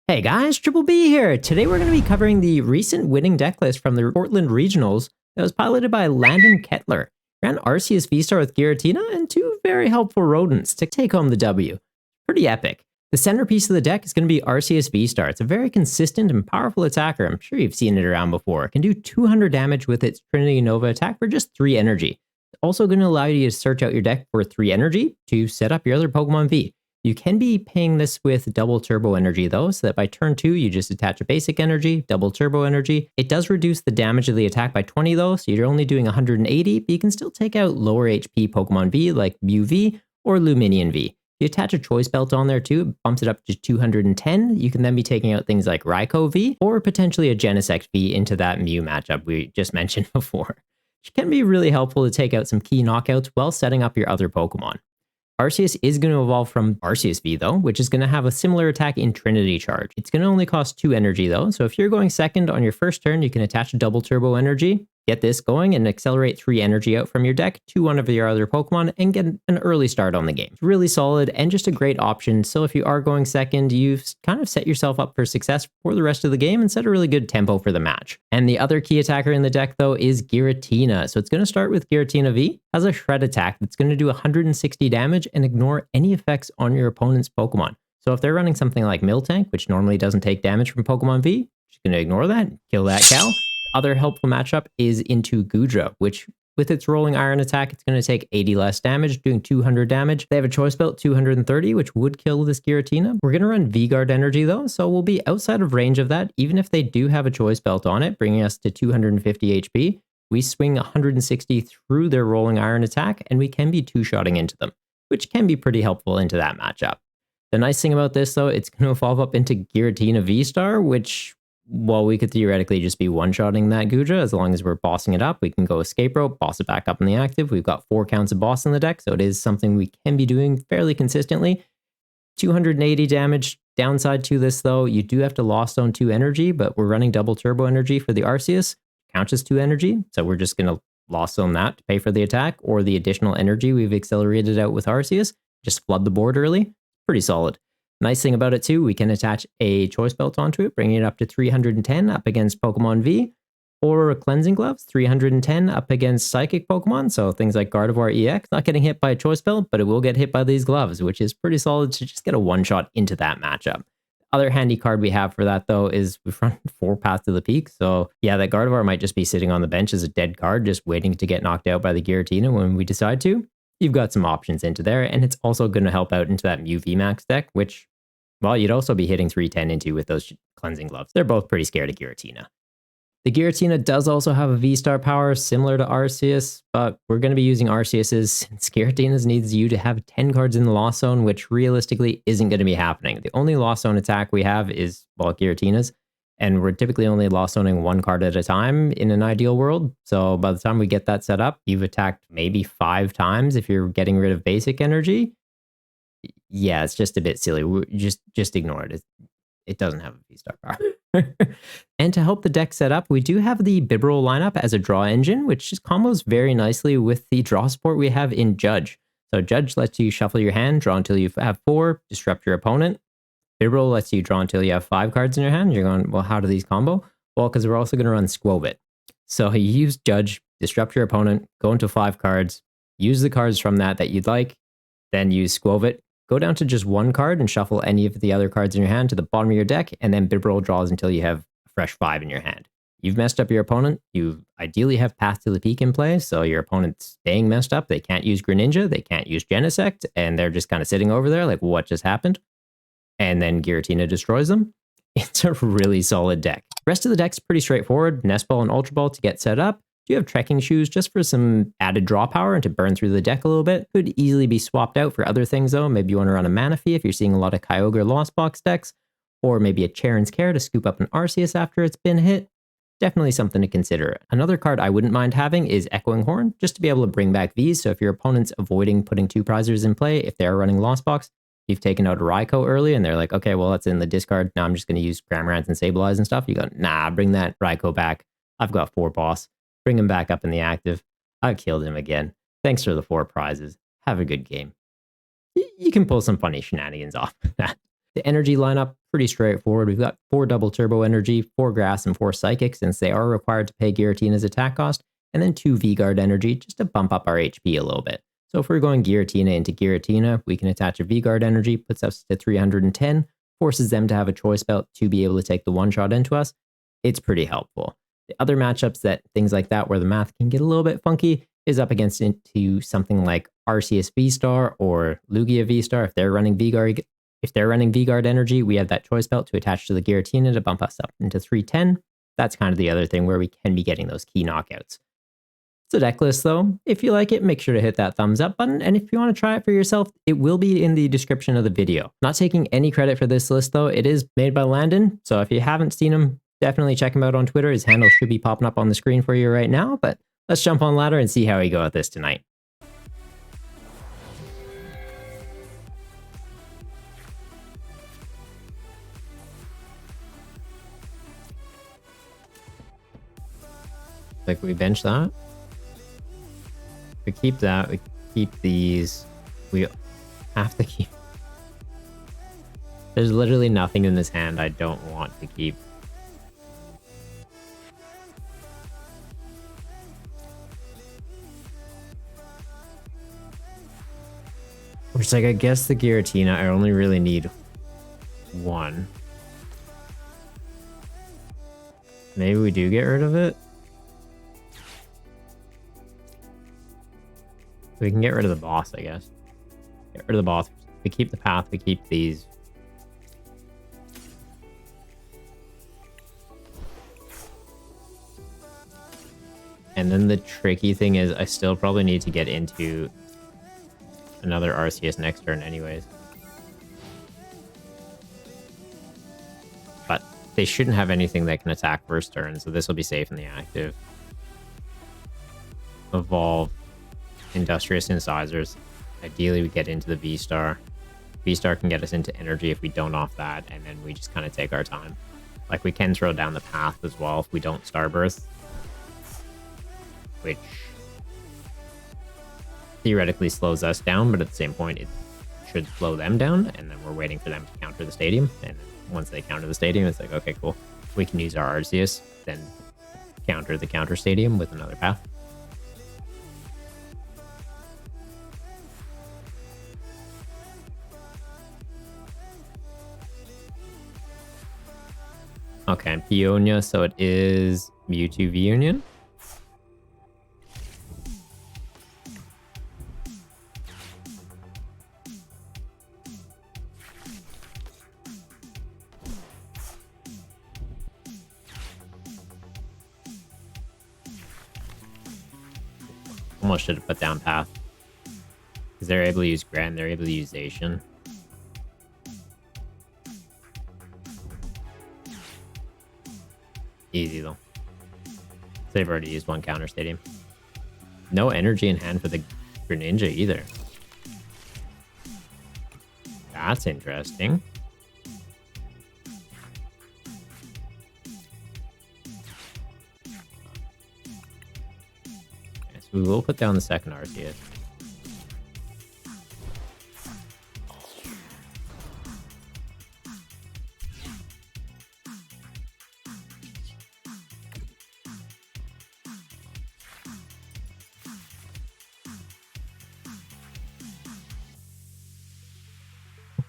Hey guys, Triple B here. Today we're going to be covering the recent winning deck list from the Portland Regionals that was piloted by Landen Kaetler. Ran Arceus Vstar with Giratina and two very helpful rodents to take home the W. Pretty epic. The centerpiece of the deck is going to be Arceus Vstar. It's a very consistent and powerful attacker. I'm sure you've seen it around before. It can do 200 damage with its Trinity Nova attack for just 3 energy. It's also going to allow you to search out your deck for 3 energy to set up your other Pokemon V. You can be paying this with double turbo energy though, so that by turn 2, you just attach a basic energy, double turbo energy. It does reduce the damage of the attack by 20 though, so you're only doing 180, but you can still take out lower HP Pokemon V like Mew V or Luminion V. If you attach a Choice Belt on there too, it bumps it up to 210. You can then be taking out things like Raikou V or potentially a Genesect V into that Mew matchup we just mentioned before, which can be really helpful to take out some key knockouts while setting up your other Pokemon. Arceus is going to evolve from Arceus V though, which is going to have a similar attack in Trinity Charge. It's going to only cost 2 energy though, so if you're going second on your first turn, you can attach a double turbo energy, get this going, and accelerate 3 energy out from your deck to one of your other Pokemon and get an early start on the game. It's really solid and just a great option, so if you are going second, you've kind of set yourself up for success for the rest of the game and set a really good tempo for the match. And the other key attacker in the deck though is Giratina. So it's going to start with Giratina V, has a shred attack that's going to do 160 damage and ignore any effects on your opponent's Pokemon. So if they're running something like Miltank, which normally doesn't take damage from Pokemon V, just going to ignore that, kill that cow. Other helpful matchup is into Goodra, which with its rolling iron attack, it's going to take 80 less damage, doing 200 damage. They have a Choice Belt 230, which would kill this Giratina. We're going to run V-Guard energy though, so we'll be outside of range of that, even if they do have a Choice Belt on it, bringing us to 250 HP. We swing 160 through their rolling iron attack, and we can be 2-shotting into them, which can be pretty helpful into that matchup. The nice thing about this though, it's going to evolve up into Giratina V-Star, which, well, we could theoretically just be one-shotting that Goodra as long as we're bossing it up. We can go escape rope, boss it back up in the active. We've got 4 counts of boss in the deck, so it is something we can be doing fairly consistently. 280 damage. Downside to this though, you do have to Lost Zone 2 energy, but we're running double turbo energy for the Arceus. Counts as 2 energy, so we're just going to Lost Zone that to pay for the attack, or the additional energy we've accelerated out with Arceus. Just flood the board early. Pretty solid. Nice thing about it too, we can attach a Choice Belt onto it, bringing it up to 310 up against Pokemon V, or a Cleansing Gloves, 310 up against Psychic Pokemon, so things like Gardevoir EX, not getting hit by a Choice Belt, but it will get hit by these gloves, which is pretty solid to just get a one-shot into that matchup. Other handy card we have for that though is we've run 4 Path to the Peak, so yeah, that Gardevoir might just be sitting on the bench as a dead card, just waiting to get knocked out by the Giratina when we decide to. You've got some options into there, and it's also going to help out into that Mew VMAX deck, which, well, you'd also be hitting 310 into with those Cleansing Gloves. They're both pretty scared of Giratina. The Giratina does also have a V-Star power similar to Arceus, but we're going to be using Arceus's since Giratina's needs you to have 10 cards in the Lost Zone, which realistically isn't going to be happening. The only Lost Zone attack we have is, well, Giratina's, and we're typically only Lost Zoning 1 card at a time in an ideal world. So by the time we get that set up, you've attacked maybe 5 times if you're getting rid of basic energy. Yeah, it's just a bit silly. Just ignore it. It doesn't have a V-Star power. And to help the deck set up, we do have the Bibarel lineup as a draw engine, which just combos very nicely with the draw support we have in Judge. So Judge lets you shuffle your hand, draw until you have 4, disrupt your opponent. Bibarel lets you draw until you have 5 cards in your hand. You're going, well, how do these combo? Well, because we're also going to run Skwovet. So you use Judge, disrupt your opponent, go into 5 cards, use the cards from that you'd like, then use Skwovet, go down to just 1 card and shuffle any of the other cards in your hand to the bottom of your deck, and then Bibarel draws until you have a fresh 5 in your hand. You've messed up your opponent. You ideally have Path to the Peak in play, so your opponent's staying messed up. They can't use Greninja, they can't use Genesect, and they're just kind of sitting over there like, what just happened? And then Giratina destroys them. It's a really solid deck. The rest of the deck's pretty straightforward. Nest Ball and Ultra Ball to get set up. You have Trekking Shoes just for some added draw power and to burn through the deck a little bit. Could easily be swapped out for other things though. Maybe you want to run a Manaphy if you're seeing a lot of Kyogre Lost Box decks, or maybe a Charon's Care to scoop up an Arceus after it's been hit. Definitely something to consider. Another card I wouldn't mind having is Echoing Horn, just to be able to bring back Vs. So if your opponent's avoiding putting 2 prizers in play, if they're running Lost Box, you've taken out a Raikou early and they're like, okay, well, that's in the discard. Now I'm just going to use Cramorant and Sableye and stuff. You go, nah, bring that Raikou back. I've got 4 boss. Bring him back up in the active. I killed him again. Thanks for the 4 prizes. Have a good game. You can pull some funny shenanigans off that. The energy lineup, pretty straightforward. We've got 4 double turbo energy, 4 grass, and 4 psychic, since they are required to pay Giratina's attack cost, and then 2 V-Guard energy just to bump up our HP a little bit. So if we're going Giratina into Giratina, we can attach a V-Guard energy, puts us to 310, forces them to have a choice belt to be able to take the one-shot into us. It's pretty helpful. The other matchups that things like that where the math can get a little bit funky is up against into something like Arceus Vstar or Lugia Vstar. If they're running V-Guard energy, we have that choice belt to attach to the Giratina to bump us up into 310. That's kind of the other thing where we can be getting those key knockouts. It's a deck list though. If you like it, make sure to hit that thumbs up button. And if you want to try it for yourself, it will be in the description of the video. Not taking any credit for this list though. It is made by Landen. So if you haven't seen him, definitely check him out on Twitter. His handle should be popping up on the screen for you right now. But let's jump on ladder and see how we go at this tonight. Like we bench that. We keep that. We keep these. We have to keep. There's literally nothing in this hand I don't want to keep. Which, like, I guess the Giratina, I only really need 1. Maybe we do get rid of it. We can get rid of the boss, I guess. Get rid of the boss. We keep the path. We keep these. And then the tricky thing is I still probably need to get into another Arceus next turn anyways. But they shouldn't have anything that can attack first turn, so this will be safe in the active. Evolve Industrious Incisors. Ideally we get into the V-Star. V-Star can get us into energy if we don't off that, and then we just kind of take our time. Like we can throw down the path as well if we don't Starburst. Which theoretically slows us down, but at the same point it should slow them down, and then we're waiting for them to counter the stadium, and once they counter the stadium it's like, okay, cool, we can use our Arceus, then counter the counter stadium with another path. Okay, and Peonia, so it is Mewtwo V-Union. Almost should have put down path. Because they're able to use Grand, they're able to use Zacian. Easy though. They've already used 1 counter stadium. No energy in hand for the Greninja either. That's interesting. Yes, we will put down the second Arceus.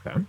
Okay.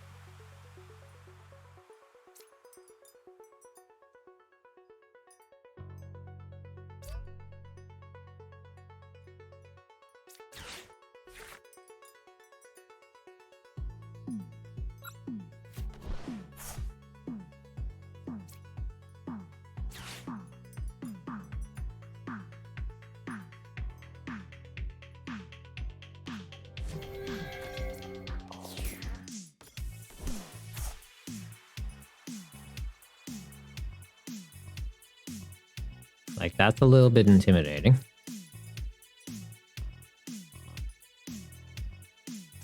Like, that's a little bit intimidating.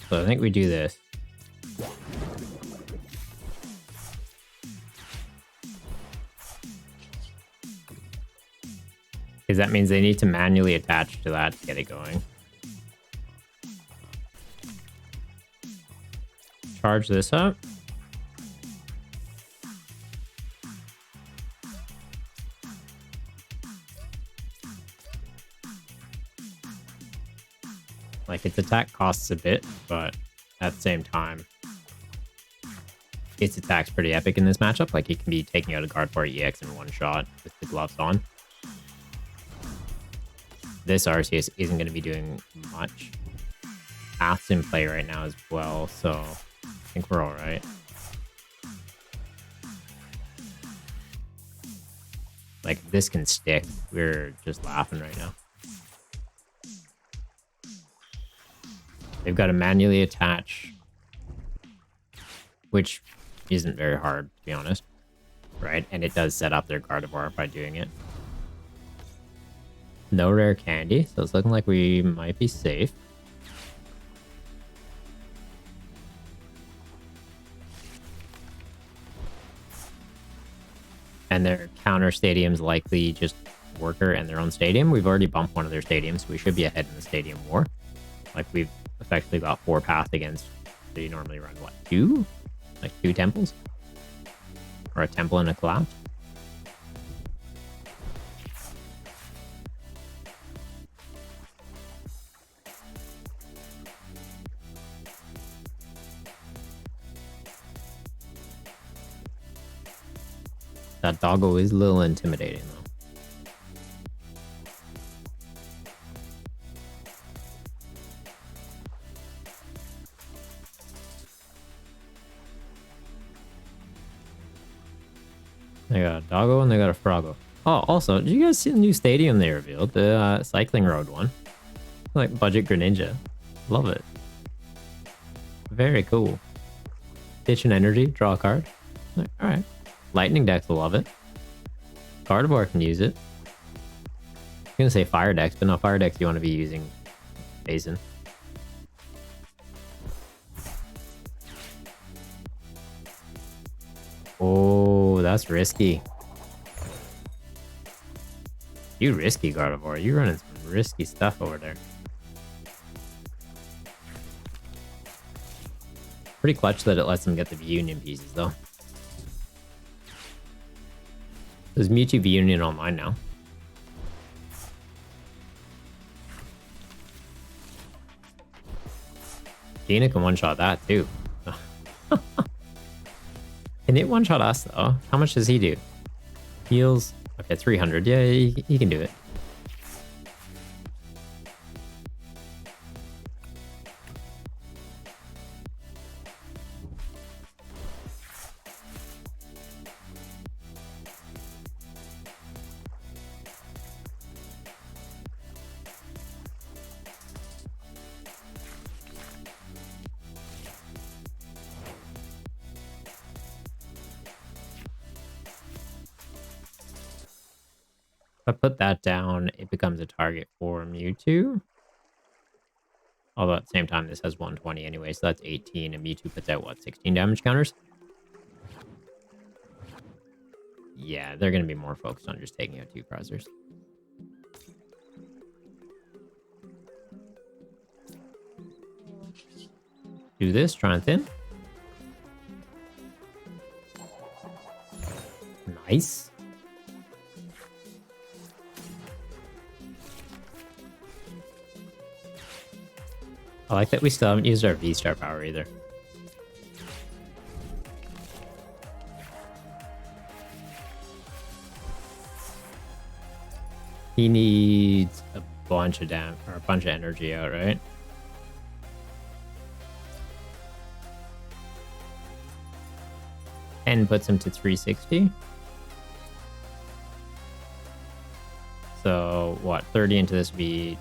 So I think we do this. Because that means they need to manually attach to that to get it going. Charge this up. Like, its attack costs a bit, but at the same time, its attack's pretty epic in this matchup. Like, it can be taking out a Gardevoir EX in one shot with the gloves on. This Arceus isn't going to be doing much. Path's in play right now as well, so I think we're alright. Like, if this can stick, we're just laughing right now. They've got to manually attach, which isn't very hard, to be honest. Right? And it does set up their Gardevoir by doing it. No rare candy, so it's looking like we might be safe. And their counter stadium's likely just Worker and their own stadium. We've already bumped one of their stadiums, so we should be ahead in the stadium war. Like, we've effectively got 4 paths against, so you normally run, what, 2? Like 2 temples? Or a temple and a collapse? That doggo is a little intimidating, though. They got a doggo and they got a froggo. Oh, also, did you guys see the new stadium they revealed? The cycling road one. Like budget Greninja. Love it. Very cool. Ditch an energy, draw a card. Like, alright. Lightning decks will love it. Gardevoir can use it. I'm gonna say fire decks, but no, fire decks you want to be using Basin. Oh, that's risky. You risky, Gardevoir. You running some risky stuff over there. Pretty clutch that it lets them get the V-Union pieces, though. There's Mewtwo V-Union online now. Gina can one-shot that, too. Can it one-shot us, though? How much does he do? Heals... Okay, 300. Yeah, he can do it. If I put that down, it becomes a target for Mewtwo. Although at the same time, this has 120 anyway, so that's 18, and Mewtwo puts out, what, 16 damage counters? Yeah, they're going to be more focused on just taking out 2 Cruisers. Do this, try and thin. Nice. I like that we still haven't used our V-Star power either. He needs a bunch of energy out, right? And puts him to 360. So what? 30 into this would be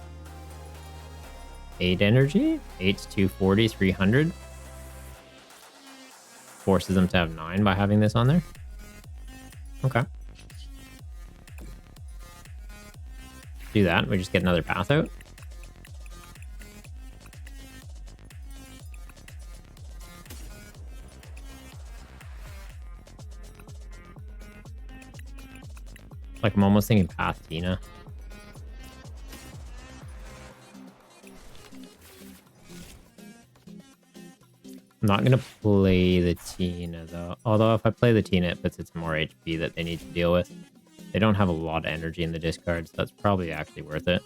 8 energy, 8's 240, 300. Forces them to have 9 by having this on there. Okay. Do that, we just get another path out. Like, I'm almost thinking path Tina. I'm not going to play the Tina, though. Although, if I play the Tina, it puts it to more HP that they need to deal with. They don't have a lot of energy in the discard, so that's probably actually worth it.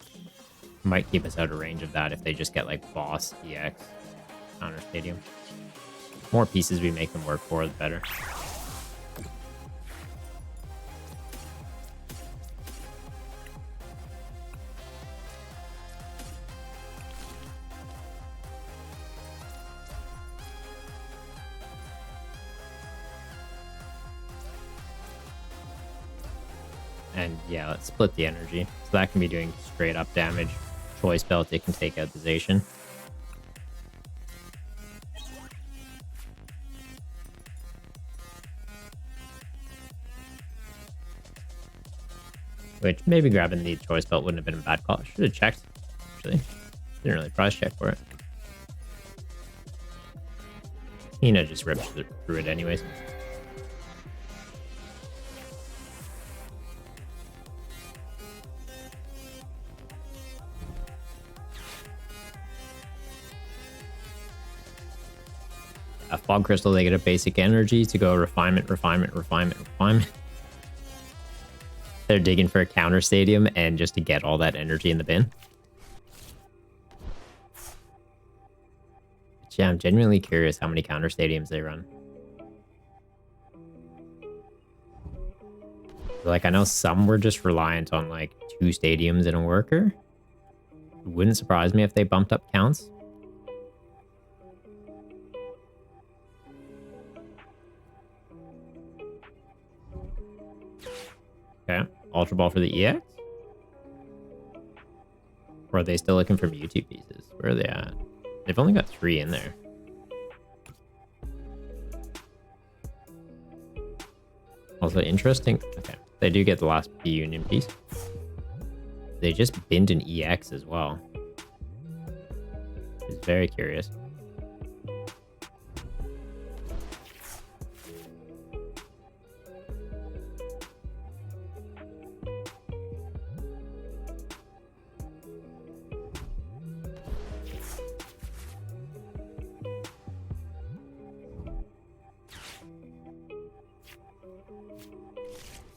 Might keep us out of range of that if they just get like boss EX counter stadium. More pieces we make them work for, the better. And yeah, let's split the energy. So that can be doing straight up damage. Choice Belt, it can take out the Zacian. Which maybe grabbing the Choice Belt wouldn't have been a bad call. I should have checked, actually. Didn't really price check for it. Hina just rips through it anyways. A Fog Crystal, they get a basic energy to go refinement, refinement, refinement, refinement. They're digging for a counter stadium and just to get all that energy in the bin. But yeah, I'm genuinely curious how many counter stadiums they run. Like, I know some were just reliant on like 2 stadiums and a worker. It wouldn't surprise me if they bumped up counts. Okay, Ultra Ball for the EX? Or are they still looking for Mewtwo pieces? Where are they at? They've only got 3 in there. Also interesting. Okay, they do get the last P-Union piece. They just binned an EX as well. It's very curious.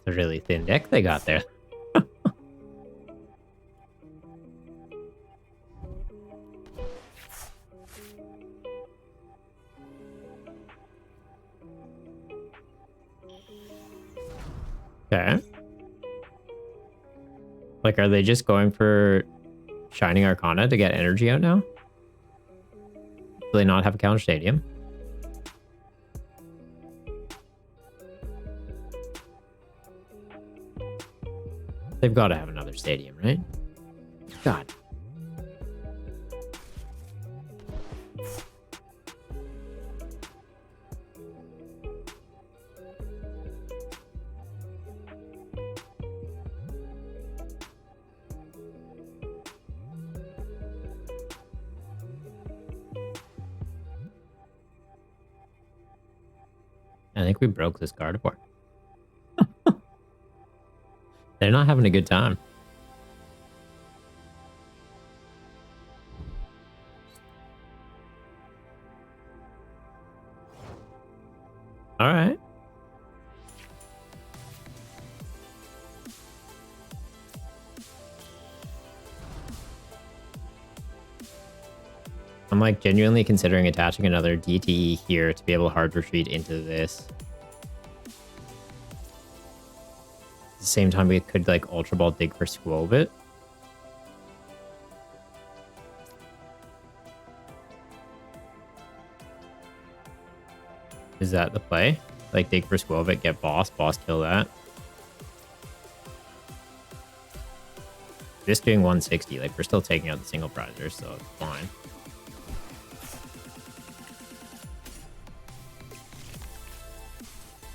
A really thin deck they got there. Okay. Like, are they just going for Shining Arcana to get energy out now? Do they not have a counter stadium? They've got to have another stadium, right? God. I think we broke this card apart. They're not having a good time. All right. I'm like genuinely considering attaching another DTE here to be able to hard retreat into this. At the same time, we could like Ultra Ball dig for Skwovet. Is that the play? Like dig for Skwovet, get boss kill that. This doing 160, like we're still taking out the single prizer, so it's fine.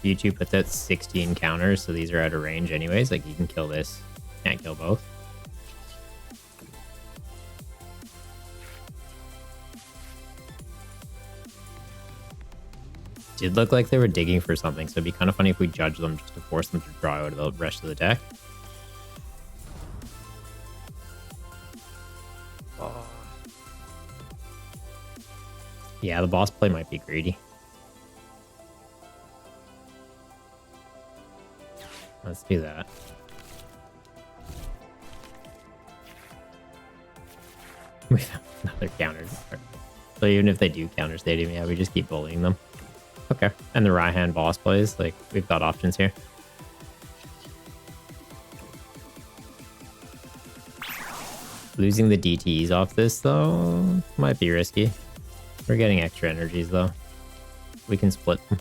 YouTube puts out 16 counters, so these are out of range anyways. Like, you can kill this. Can't kill both. Did look like they were digging for something, so it'd be kind of funny if we judge them just to force them to draw out of the rest of the deck. Oh. Yeah, the boss play might be greedy. Let's do that. We found another counter. So even if they do counter stadium, yeah, we just keep bullying them. Okay. And the Raihan boss plays, like, we've got options here. Losing the DTEs off this, though, might be risky. We're getting extra energies, though. We can split them.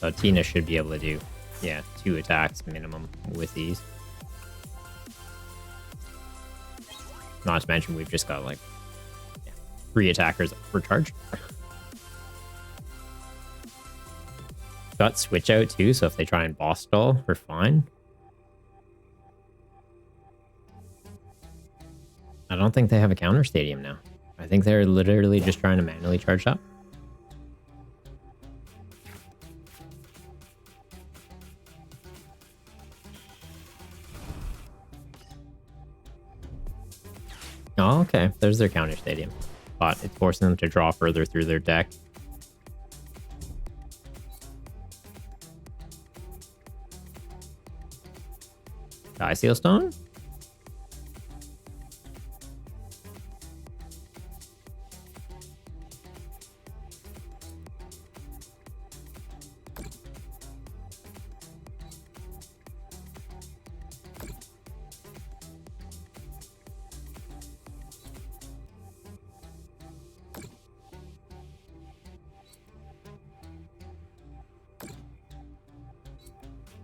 So Tina should be able to do, yeah, 2 attacks minimum with these. Not to mention we've just got, like, 3 attackers per charge. Got switch out too, so if they try and boss stall, we're fine. I don't think they have a counter stadium now. I think they're literally just trying to manually charge up. Oh, okay. There's their counter stadium. But it's forcing them to draw further through their deck. Seal Stone?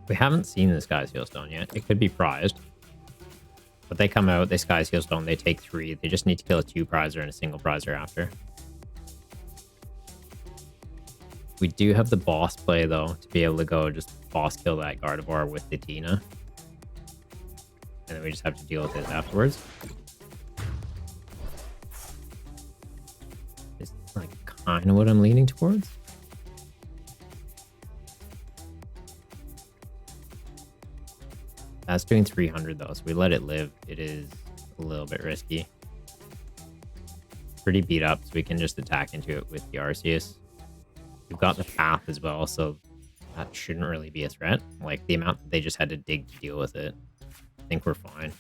We haven't seen this Sky Seal Stone yet. It could be prized. But they come out, they Sky Seal Stone, they take 3. They just need to kill a 2 prizer and a single prizer after. We do have the boss play, though, to be able to go just boss kill that Gardevoir with the Tina. And then we just have to deal with it afterwards. It's like kind of what I'm leaning towards. That's doing 300 though, so we let it live. It is a little bit risky. Pretty beat up, so we can just attack into it with the Arceus. We've got the path as well, so that shouldn't really be a threat. Like, the amount that they just had to dig to deal with it, I think we're fine.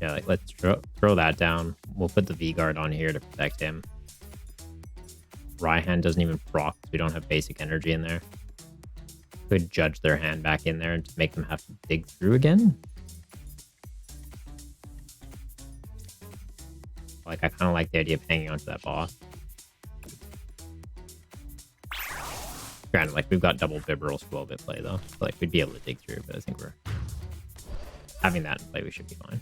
Yeah, like, let's throw that down. We'll put the V-Guard on here to protect him. Raihan doesn't even proc, we don't have basic energy in there. Could judge their hand back in there and make them have to dig through again. Like, I kind of like the idea of hanging onto that boss. Granted, like, we've got double Bibarel Skwovet play though, so, like, we'd be able to dig through, but I think we're having that in play, we should be fine.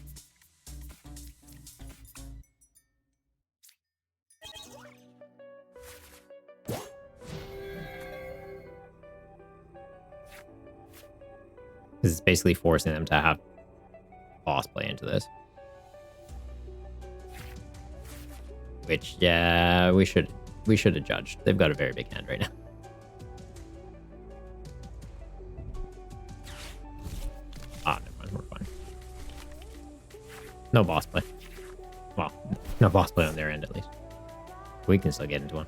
This is basically forcing them to have boss play into this. Which, yeah, we should have judged. They've got a very big hand right now. Ah, never mind, we're fine. No boss play. Well, no boss play on their end at least. We can still get into one.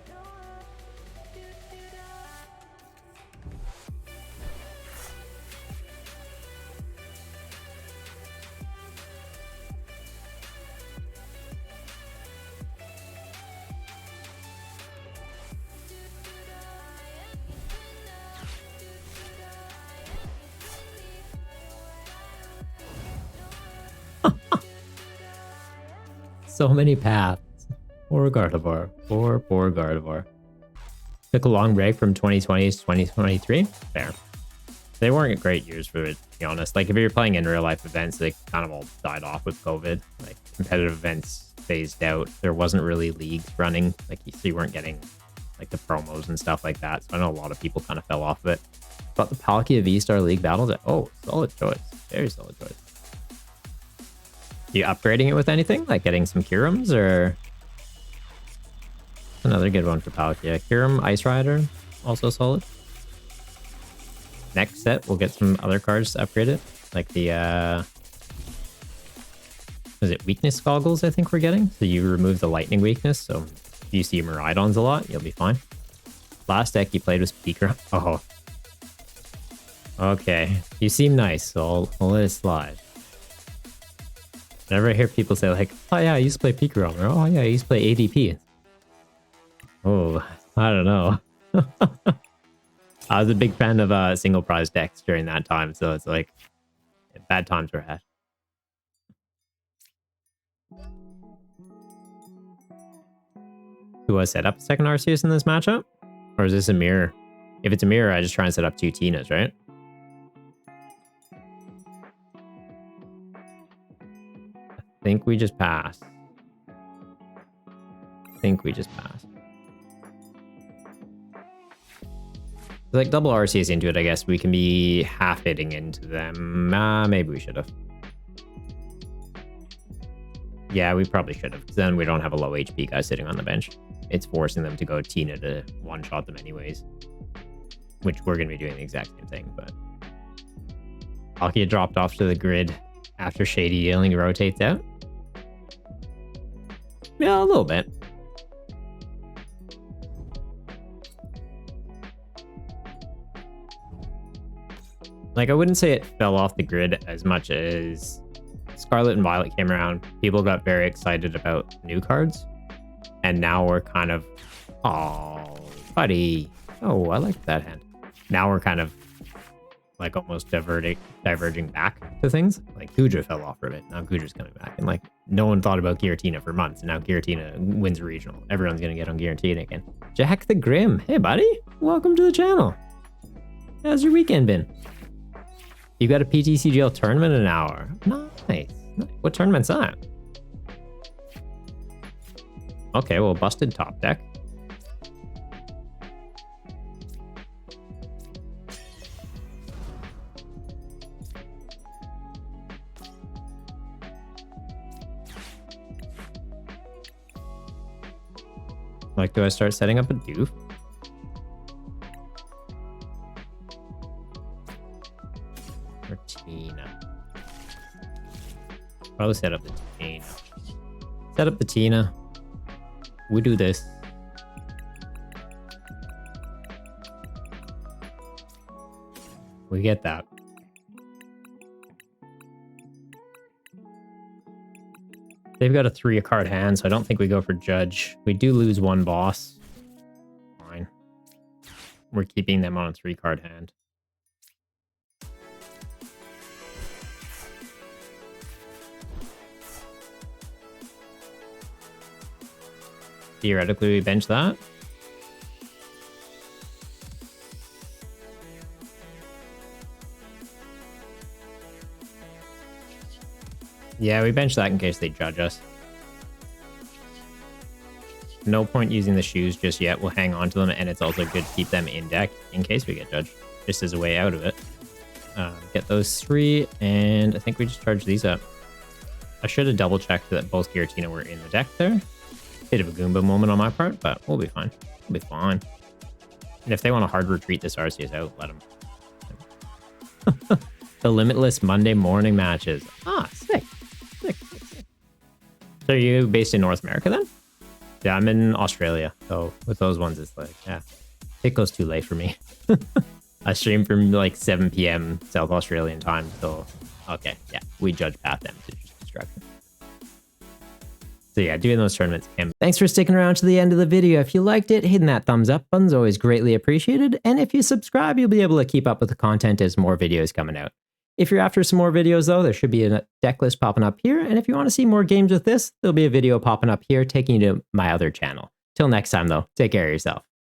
So many paths. Poor Gardevoir. Poor Gardevoir. Took a long break from 2020 to 2023. Fair. They weren't great years for it, to be honest. Like, if you're playing in real life events, they kind of all died off with COVID. Like, competitive events phased out. There wasn't really leagues running. Like, you weren't getting, like, the promos and stuff like that. So I know a lot of people kind of fell off of it. But the Palkia V-Star League battles, oh, solid choice. Very solid choice. You upgrading it with anything? Like getting some Kirums or... Another good one for Palkia. Kirum, Ice Rider, also solid. Next set, we'll get some other cards to upgrade it. Like the, is it Weakness Goggles I think we're getting? So you remove the lightning weakness, so you see Miraidons a lot, you'll be fine. Last deck you played was Pikachu. Oh. Okay. You seem nice, so I'll let it slide. Whenever I hear people say like, oh yeah, I used to play Pikachu, or oh yeah, I used to play ADP. Oh, I don't know. I was a big fan of single prize decks during that time, so it's like bad times were had. Do I set up a second Arceus in this matchup? Or is this a mirror? If it's a mirror, I just try and set up 2 Tinas, right? I think we just pass. Like double Arceus into it, I guess we can be half hitting into them. Maybe we should have. Yeah, we probably should have, because then we don't have a low HP guy sitting on the bench. It's forcing them to go Tina to one-shot them anyways. Which we're going to be doing the exact same thing, but... Palkia dropped off to the grid after Shady Yelling rotates out. Yeah, a little bit. Like, I wouldn't say it fell off the grid as much as Scarlet and Violet came around. People got very excited about new cards. And now we're kind of... Oh, buddy. Oh, I like that hand. Now we're kind of, like, almost diverging back to things. Like, Kuja fell off for a bit. Now Kuja's coming back. And, like, no one thought about Giratina for months. And now Giratina wins a regional. Everyone's going to get on Giratina again. Jack the Grim. Hey, buddy. Welcome to the channel. How's your weekend been? You got a PTCGL tournament in an hour. Nice. What tournament's that? Okay, well, busted top deck. Like, do I start setting up a Bidoof? Or Tina? Probably set up the Tina. Set up the Tina. We do this. We get that. They've got a 3-card hand, so I don't think we go for Judge. We do lose 1 boss. Fine. We're keeping them on a 3-card hand. Theoretically, we bench that. Yeah, we bench that in case they judge us. No point using the shoes just yet. We'll hang on to them, and it's also good to keep them in deck in case we get judged, just as a way out of it. Get those 3, and I think we just charge these up. I should have double-checked that both Giratina were in the deck there. Bit of a Goomba moment on my part, but we'll be fine. We'll be fine. And if they want to hard retreat this Arceus out, let them. The limitless Monday morning matches. Ah, sick. Sick. So are you based in North America then? Yeah, I'm in Australia. So with those ones, it's like, yeah, it goes too late for me. I stream from like 7 p.m. South Australian time. So, okay, yeah, we judge path them to just destruction. So yeah, doing those tournaments. Thanks for sticking around to the end of the video. If you liked it, hitting that thumbs up button's always greatly appreciated. And if you subscribe, you'll be able to keep up with the content as more videos coming out. If you're after some more videos though, there should be a deck list popping up here. And if you want to see more games with this, there'll be a video popping up here taking you to my other channel. Till next time though, take care of yourself.